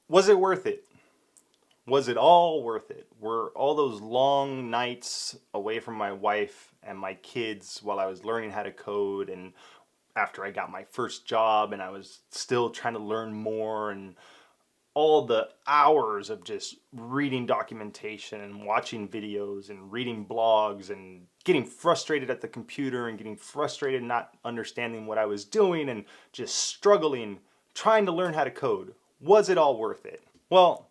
Was it worth it? Was it all worth it? Were all those long nights away from my wife and my kids while I was learning how to code, and after I got my first job and I was still trying to learn more, and all the hours of just reading documentation and watching videos and reading blogs and getting frustrated at the computer and getting frustrated not understanding what I was doing and just struggling trying to learn how to code? Was it all worth it? Well,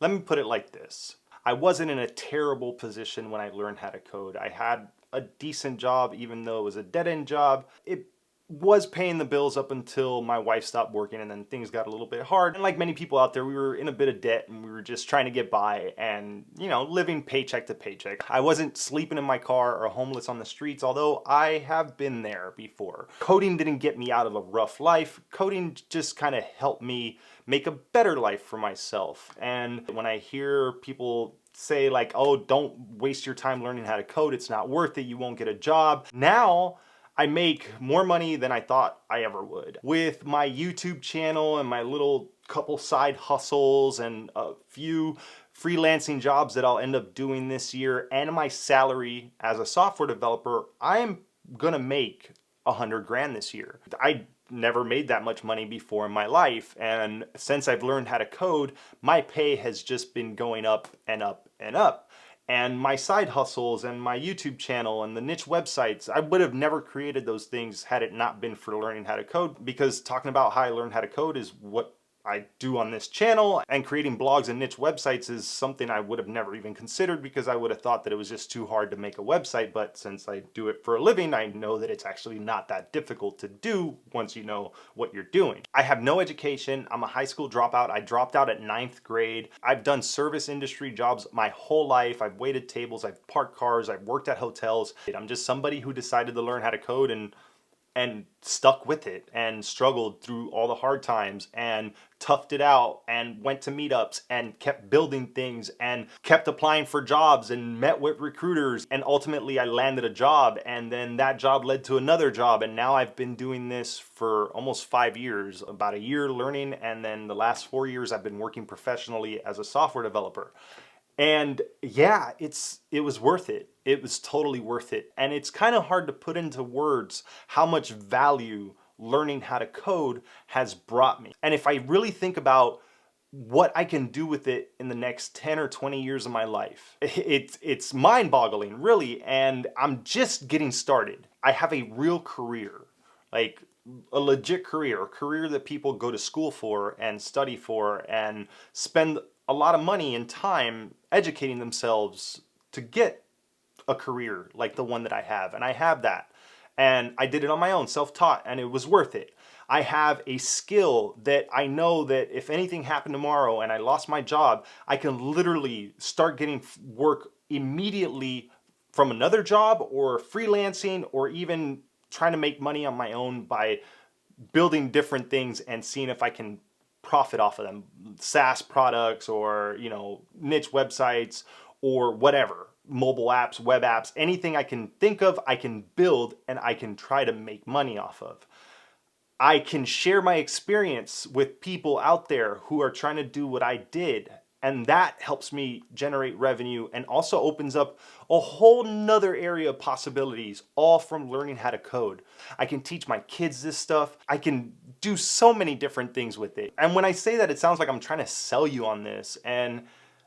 let me put it like this. I wasn't in a terrible position when I learned how to code. I had a decent job, even though it was a dead-end job. It was paying the bills up until my wife stopped working, and then things got a little bit hard. And like many people out there, we were in a bit of debt and we were just trying to get by and, living paycheck to paycheck. I wasn't sleeping in my car or homeless on the streets, although I have been there before. Coding didn't get me out of a rough life. Coding just kind of helped me make a better life for myself. And when I hear people say like, oh, don't waste your time learning how to code, it's not worth it, you won't get a job. Now, I make more money than I thought I ever would. With my YouTube channel and my little couple side hustles and a few freelancing jobs that I'll end up doing this year, and my salary as a software developer, I am gonna make 100 grand this year. I never made that much money before in my life, and since I've learned how to code, my pay has just been going up and up and up. And my side hustles and my YouTube channel and the niche websites, I would have never created those things had it not been for learning how to code, because talking about how I learned how to code is what I do on this channel, and creating blogs and niche websites is something I would have never even considered, because I would have thought that it was just too hard to make a website. But since I do it for a living, I know that it's actually not that difficult to do once you know what you're doing. I have no education. I'm a high school dropout. I dropped out at 9th grade. I've done service industry jobs my whole life. I've waited tables, I've parked cars, I've worked at hotels. I'm just somebody who decided to learn how to code and stuck with it and struggled through all the hard times and toughed it out and went to meetups and kept building things and kept applying for jobs and met with recruiters, and ultimately I landed a job, and then that job led to another job, and now I've been doing this for almost 5 years, about a year learning, and then the last 4 years I've been working professionally as a software developer. And yeah, it was worth it. It was totally worth it. And it's kind of hard to put into words how much value learning how to code has brought me. And if I really think about what I can do with it in the next 10 or 20 years of my life, it's mind-boggling, really, and I'm just getting started. I have a real career, like a legit career, a career that people go to school for and study for and spend a lot of money and time educating themselves to get a career like the one that I have. And I have that. And I did it on my own, self-taught, and it was worth it. I have a skill that I know that if anything happened tomorrow and I lost my job, I can literally start getting work immediately from another job or freelancing, or even trying to make money on my own by building different things and seeing if I can profit off of them. SaaS products, or niche websites, or whatever, mobile apps, web apps, anything I can think of, I can build and I can try to make money off of. I can share my experience with people out there who are trying to do what I did, and that helps me generate revenue and also opens up a whole nother area of possibilities, all from learning how to code. I can teach my kids this stuff. I can do so many different things with it. And when I say that, it sounds like I'm trying to sell you on this. And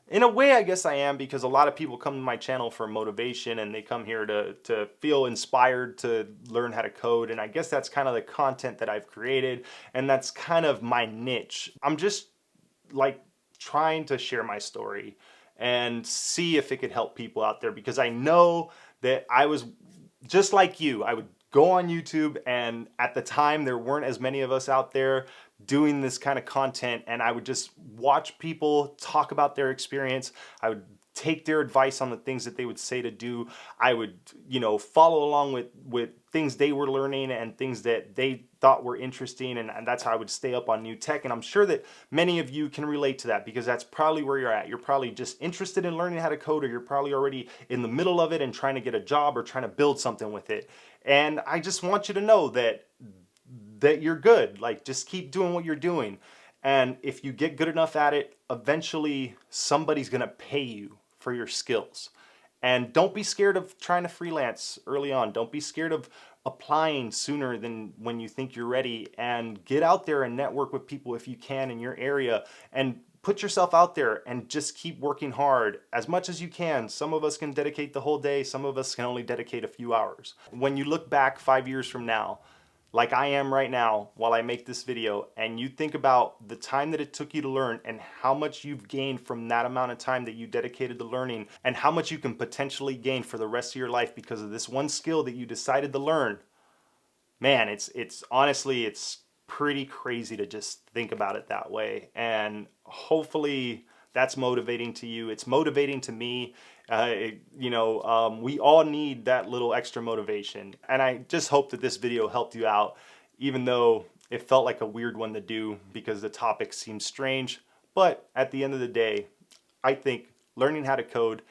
in a way, I guess I am, because a lot of people come to my channel for motivation, and they come here to feel inspired to learn how to code. And I guess that's kind of the content that I've created, and that's kind of my niche. I'm just like trying to share my story and see if it could help people out there, because I know that I was just like you. I would go on YouTube, and at the time there weren't as many of us out there doing this kind of content, and I would just watch people talk about their experience. I would take their advice on the things that they would say to do. I would, follow along with things they were learning and things that they thought were interesting, and that's how I would stay up on new tech. And I'm sure that many of you can relate to that, because that's probably where you're at. You're probably just interested in learning how to code, or you're probably already in the middle of it and trying to get a job or trying to build something with it. And I just want you to know that you're good. Like, just keep doing what you're doing. And if you get good enough at it, eventually somebody's gonna pay you for your skills. And don't be scared of trying to freelance early on. Don't be scared of applying sooner than when you think you're ready. And get out there and network with people if you can in your area. And put yourself out there and just keep working hard as much as you can. Some of us can dedicate the whole day, some of us can only dedicate a few hours. When you look back 5 years from now, like I am right now while I make this video, and you think about the time that it took you to learn and how much you've gained from that amount of time that you dedicated to learning, and how much you can potentially gain for the rest of your life because of this one skill that you decided to learn, man, it's honestly, it's pretty crazy to just think about it that way. And hopefully that's motivating to you. It's motivating to me. We all need that little extra motivation. And I just hope that this video helped you out, even though it felt like a weird one to do because the topic seems strange. But at the end of the day, I think learning how to code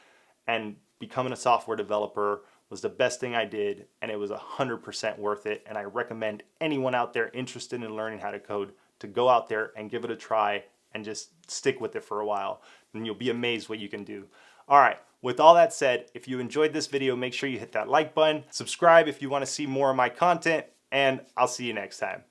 and becoming a software developer was the best thing I did, and it was 100% worth it. And I recommend anyone out there interested in learning how to code to go out there and give it a try and just stick with it for a while. And you'll be amazed what you can do. All right, with all that said, if you enjoyed this video, make sure you hit that like button, subscribe if you want to see more of my content, and I'll see you next time.